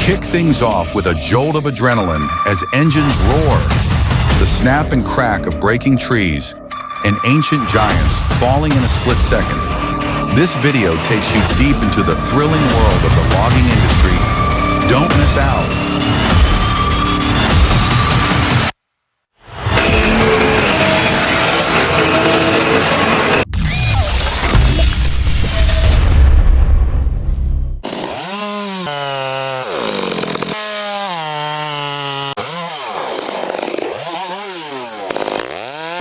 Kick things off with a jolt of adrenaline as engines roar, the snap and crack of breaking trees, and ancient giants falling in a split second. This video takes you deep into the thrilling world of the logging industry. Don't miss out.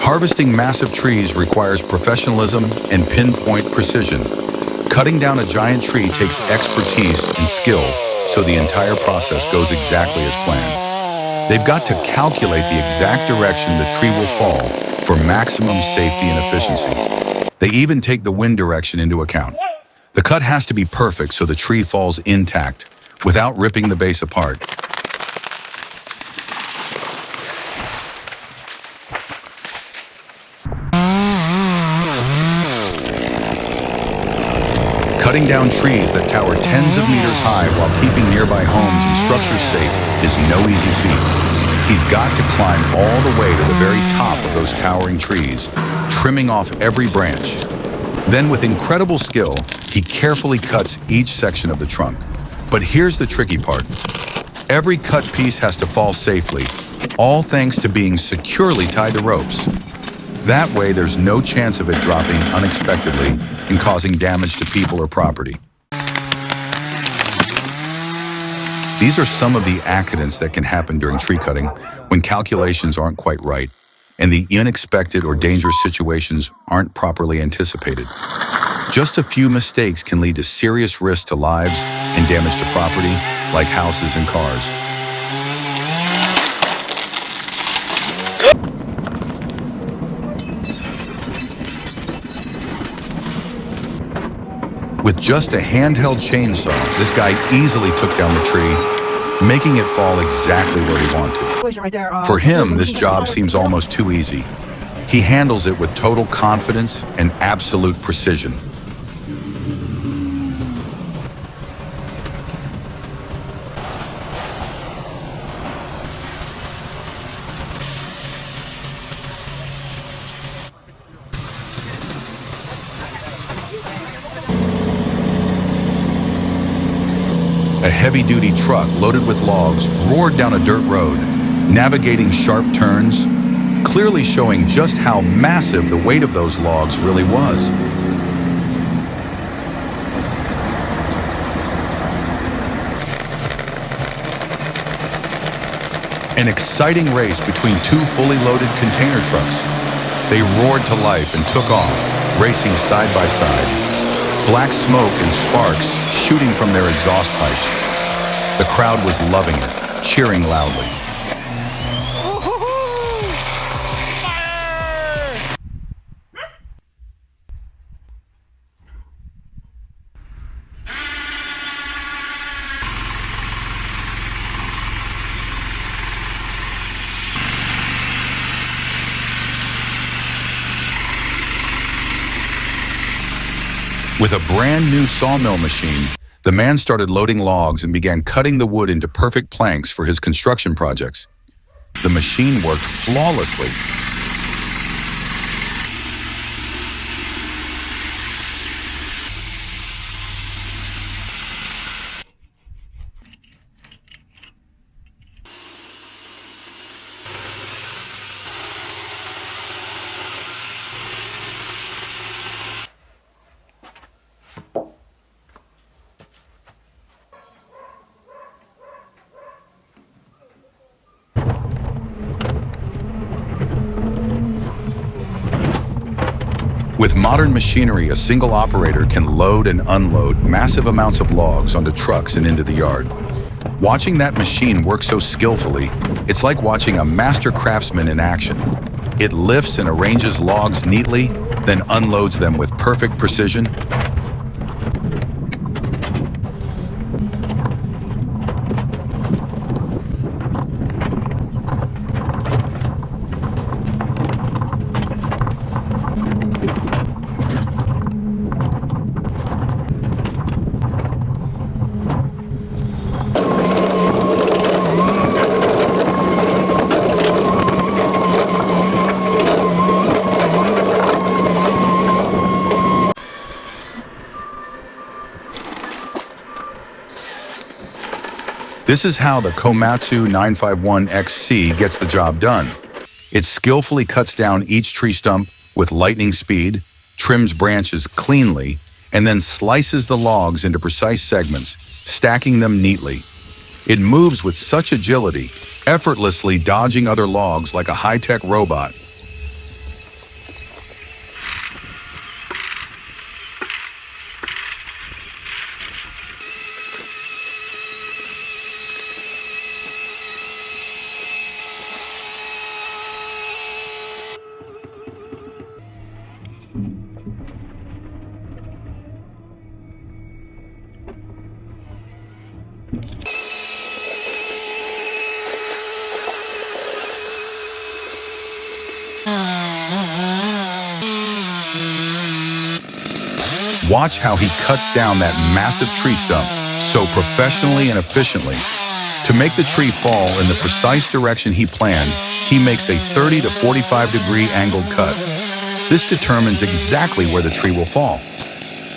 Harvesting massive trees requires professionalism and pinpoint precision. Cutting down a giant tree takes expertise and skill, so the entire process goes exactly as planned. They've got to calculate the exact direction the tree will fall for maximum safety and efficiency. They even take the wind direction into account. The cut has to be perfect so the tree falls intact, without ripping the base apart. Cutting down trees that tower tens of meters high while keeping nearby homes and structures safe is no easy feat. He's got to climb all the way to the very top of those towering trees, trimming off every branch. Then with incredible skill, he carefully cuts each section of the trunk. But here's the tricky part. Every cut piece has to fall safely, all thanks to being securely tied to ropes. That way, there's no chance of it dropping unexpectedly and causing damage to people or property. These are some of the accidents that can happen during tree cutting when calculations aren't quite right and the unexpected or dangerous situations aren't properly anticipated. Just a few mistakes can lead to serious risk to lives and damage to property, like houses and cars. With just a handheld chainsaw, this guy easily took down the tree, making it fall exactly where he wanted. For him, this job seems almost too easy. He handles it with total confidence and absolute precision. A heavy-duty truck loaded with logs roared down a dirt road, navigating sharp turns, clearly showing just how massive the weight of those logs really was. An exciting race between two fully loaded container trucks. They roared to life and took off, racing side by side. Black smoke and sparks shooting from their exhaust pipes. The crowd was loving it, cheering loudly. With a brand new sawmill machine, the man started loading logs and began cutting the wood into perfect planks for his construction projects. The machine worked flawlessly. With modern machinery, a single operator can load and unload massive amounts of logs onto trucks and into the yard. Watching that machine work so skillfully, it's like watching a master craftsman in action. It lifts and arranges logs neatly, then unloads them with perfect precision. This is how the Komatsu 951XC gets the job done. It skillfully cuts down each tree stump with lightning speed, trims branches cleanly, and then slices the logs into precise segments, stacking them neatly. It moves with such agility, effortlessly dodging other logs like a high-tech robot. Watch how he cuts down that massive tree stump so professionally and efficiently. To make the tree fall in the precise direction he planned, he makes a 30 to 45 degree angled cut. This determines exactly where the tree will fall.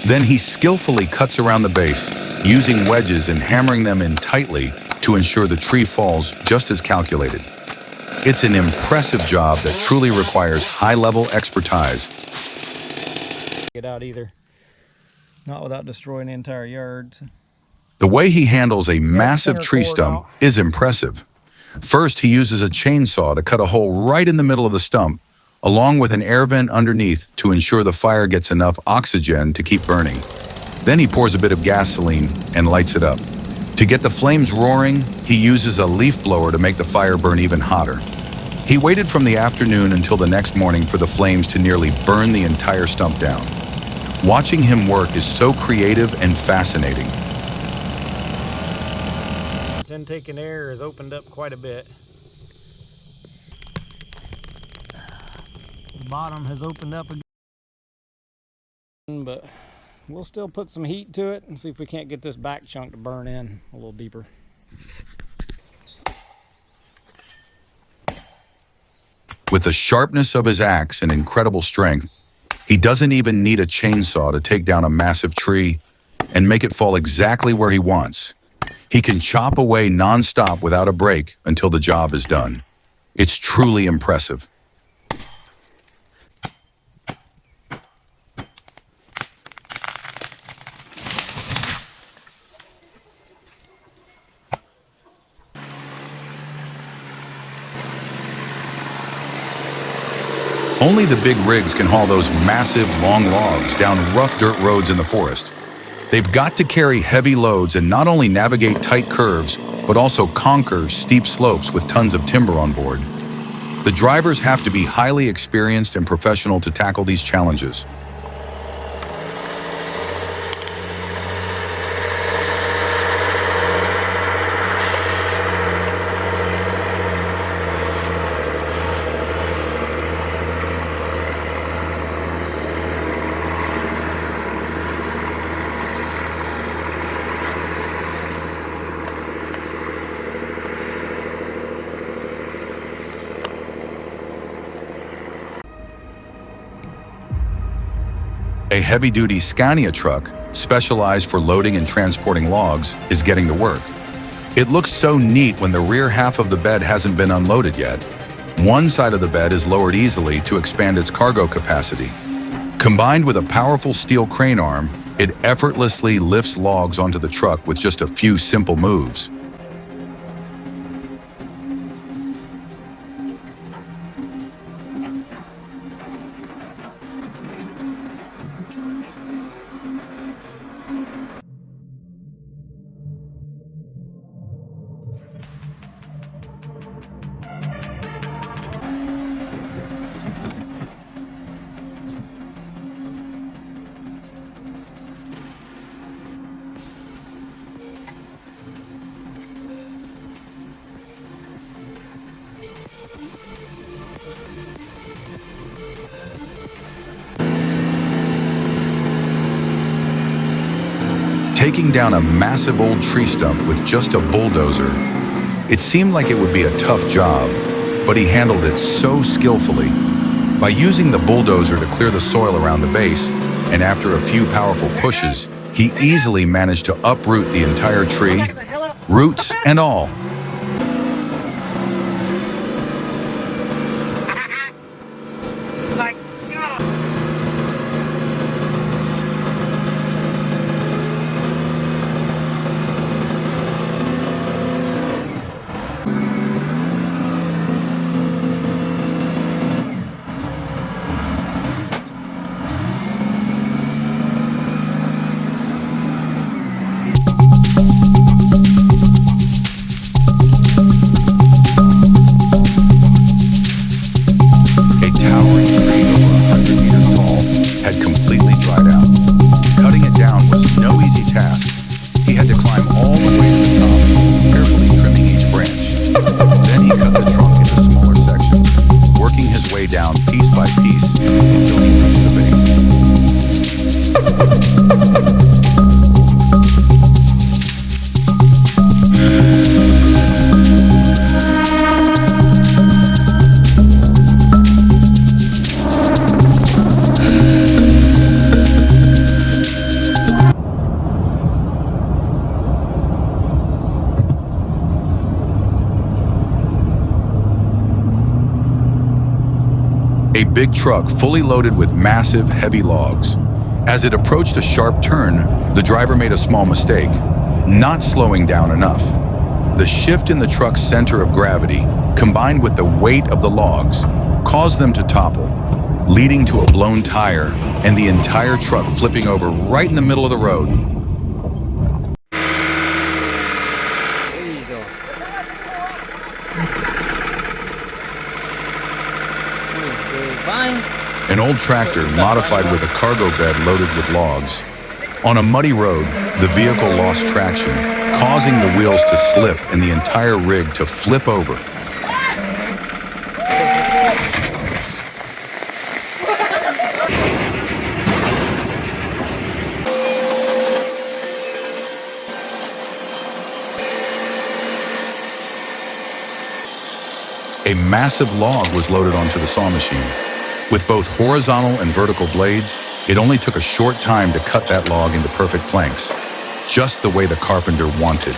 Then he skillfully cuts around the base, using wedges and hammering them in tightly to ensure the tree falls just as calculated. It's an impressive job that truly requires high-level expertise. Get out either. Not without destroying the entire yard. The way he handles a massive tree stump is impressive. First, he uses a chainsaw to cut a hole right in the middle of the stump, along with an air vent underneath to ensure the fire gets enough oxygen to keep burning. Then he pours a bit of gasoline and lights it up. To get the flames roaring, he uses a leaf blower to make the fire burn even hotter. He waited from the afternoon until the next morning for the flames to nearly burn the entire stump down. Watching him work is so creative and fascinating. Its intake and air has opened up quite a bit. The bottom has opened up again, but we'll still put some heat to it and see if we can't get this back chunk to burn in a little deeper. With the sharpness of his axe and incredible strength, he doesn't even need a chainsaw to take down a massive tree and make it fall exactly where he wants. He can chop away non-stop without a break until the job is done. It's truly impressive. Only the big rigs can haul those massive, long logs down rough dirt roads in the forest. They've got to carry heavy loads and not only navigate tight curves, but also conquer steep slopes with tons of timber on board. The drivers have to be highly experienced and professional to tackle these challenges. A heavy-duty Scania truck, specialized for loading and transporting logs, is getting to work. It looks so neat when the rear half of the bed hasn't been unloaded yet. One side of the bed is lowered easily to expand its cargo capacity. Combined with a powerful steel crane arm, it effortlessly lifts logs onto the truck with just a few simple moves. Taking down a massive old tree stump with just a bulldozer. It seemed like it would be a tough job, but he handled it so skillfully. By using the bulldozer to clear the soil around the base, and after a few powerful pushes, he easily managed to uproot the entire tree roots and all. A big truck fully loaded with massive, heavy logs. As it approached a sharp turn, the driver made a small mistake, not slowing down enough. The shift in the truck's center of gravity, combined with the weight of the logs, caused them to topple, leading to a blown tire and the entire truck flipping over right in the middle of the road. An old tractor modified with a cargo bed loaded with logs. On a muddy road, the vehicle lost traction, causing the wheels to slip and the entire rig to flip over. A massive log was loaded onto the saw machine. With both horizontal and vertical blades, it only took a short time to cut that log into perfect planks, just the way the carpenter wanted.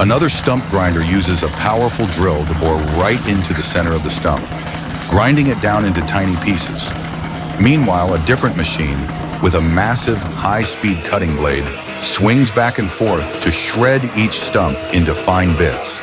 Another stump grinder uses a powerful drill to bore right into the center of the stump, grinding it down into tiny pieces. Meanwhile, a different machine, with a massive, high-speed cutting blade, swings back and forth to shred each stump into fine bits.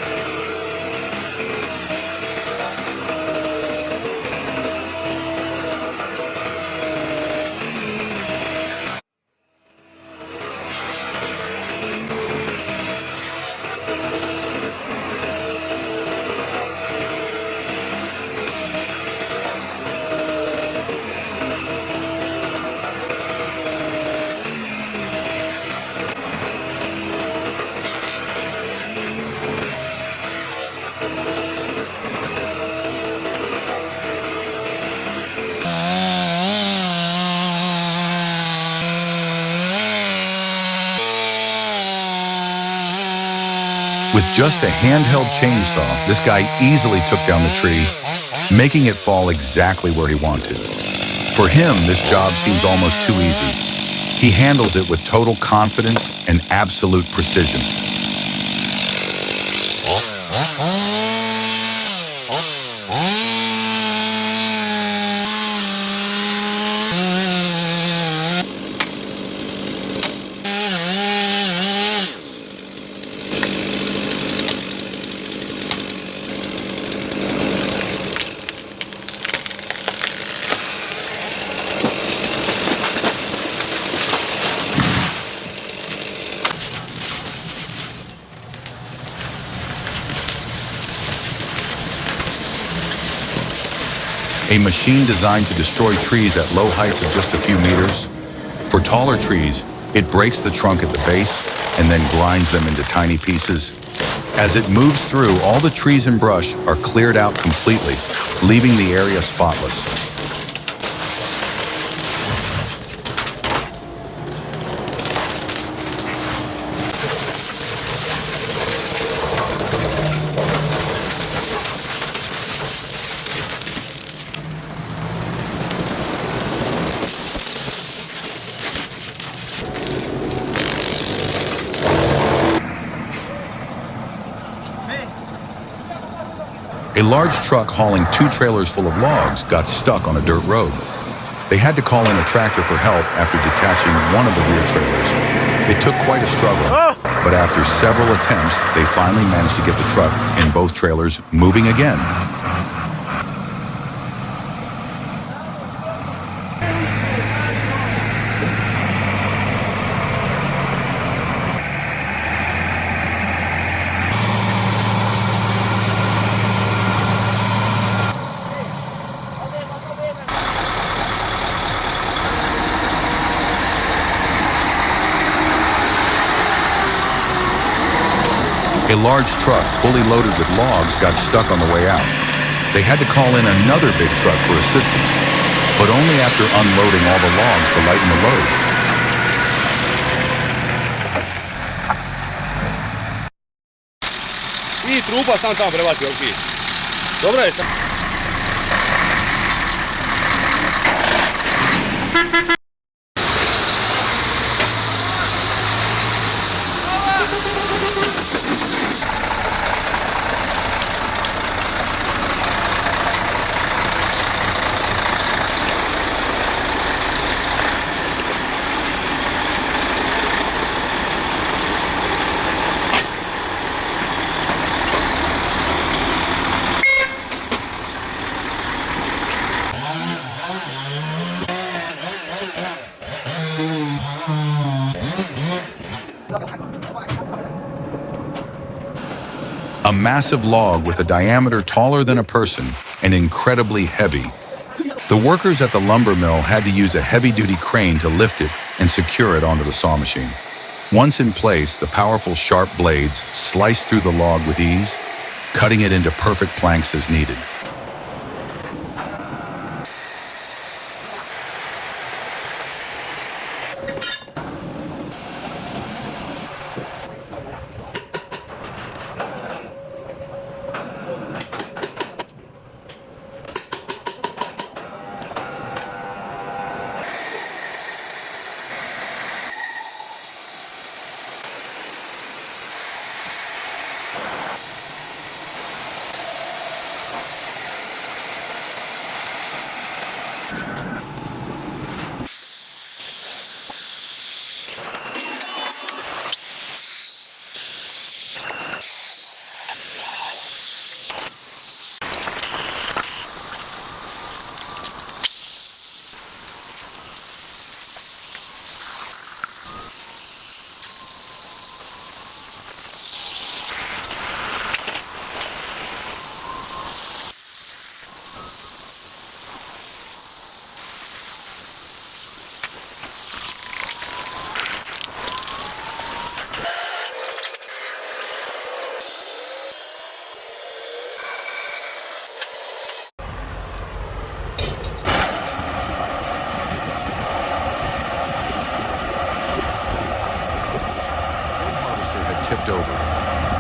With just a handheld chainsaw, this guy easily took down the tree, making it fall exactly where he wanted. For him, this job seems almost too easy. He handles it with total confidence and absolute precision. A machine designed to destroy trees at low heights of just a few meters. For taller trees, it breaks the trunk at the base and then grinds them into tiny pieces. As it moves through, all the trees and brush are cleared out completely, leaving the area spotless. A large truck hauling 2 trailers full of logs got stuck on a dirt road. They had to call in a tractor for help after detaching one of the rear trailers. It took quite a struggle, but after several attempts, they finally managed to get the truck and both trailers moving again. A large truck fully loaded with logs got stuck on the way out. They had to call in another big truck for assistance, but only after unloading all the logs to lighten the load. I trupa sam tamo prebacio, ok. Dobro je sam. A massive log with a diameter taller than a person and incredibly heavy. The workers at the lumber mill had to use a heavy-duty crane to lift it and secure it onto the saw machine. Once in place, the powerful sharp blades slice through the log with ease, cutting it into perfect planks as needed.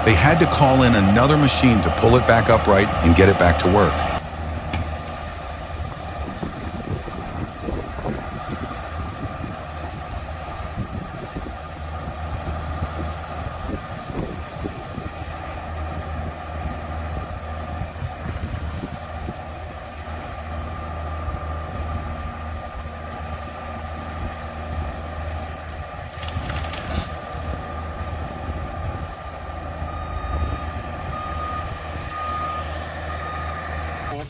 They had to call in another machine to pull it back upright and get it back to work.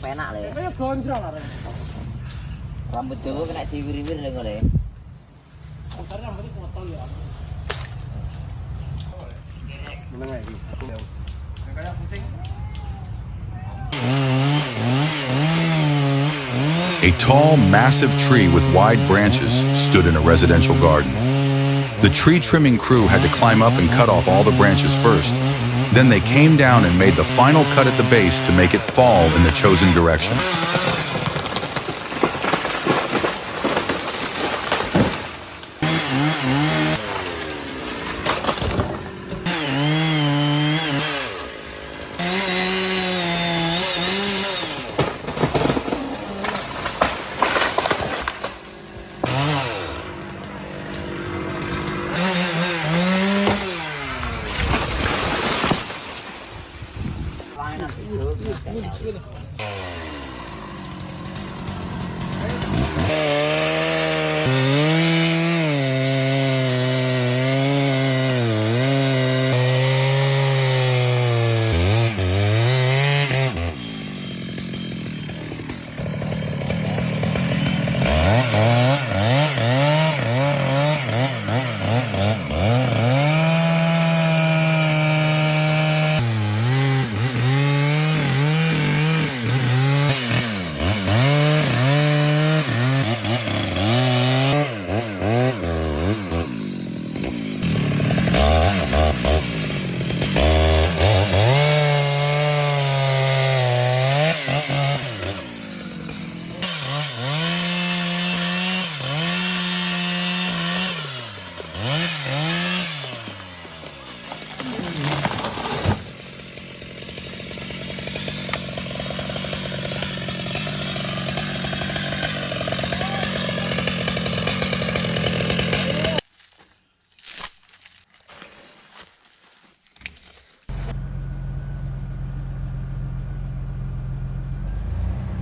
Penak le. Rambut Jawa kena diwiri-wiri le ngene. A tall, massive tree with wide branches stood in a residential garden. The tree trimming crew had to climb up and cut off all the branches first. Then they came down and made the final cut at the base to make it fall in the chosen direction.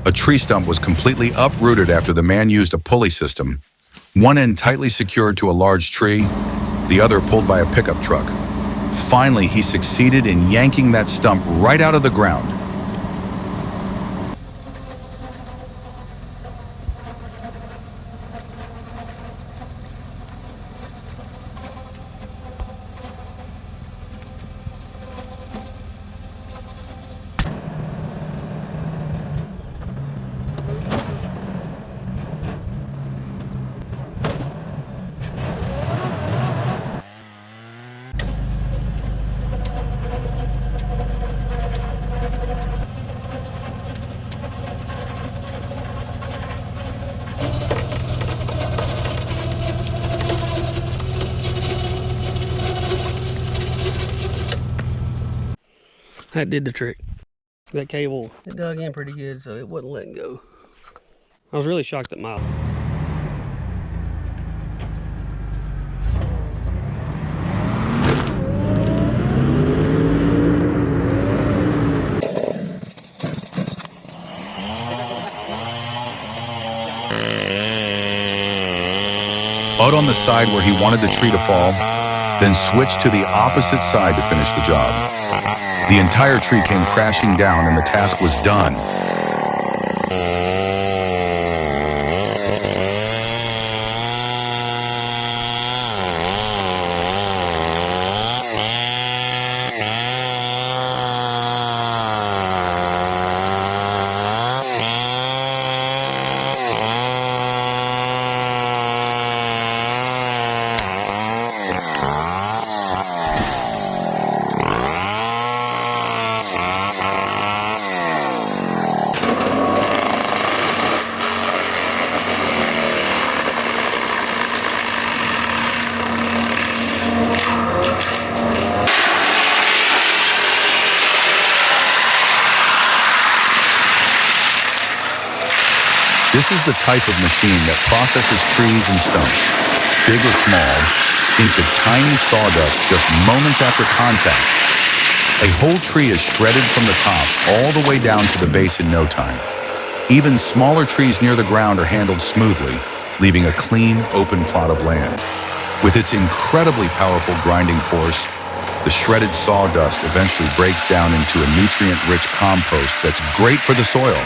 A tree stump was completely uprooted after the man used a pulley system. One end tightly secured to a large tree, the other pulled by a pickup truck. Finally, he succeeded in yanking that stump right out of the ground. That did the trick. That cable, it dug in pretty good, so it wasn't letting go. I was really shocked at Mile. Out on the side where he wanted the tree to fall, then switched to the opposite side to finish the job. The entire tree came crashing down and the task was done. This is the type of machine that processes trees and stumps, big or small, into tiny sawdust just moments after contact. A whole tree is shredded from the top all the way down to the base in no time. Even smaller trees near the ground are handled smoothly, leaving a clean, open plot of land. With its incredibly powerful grinding force, the shredded sawdust eventually breaks down into a nutrient-rich compost that's great for the soil.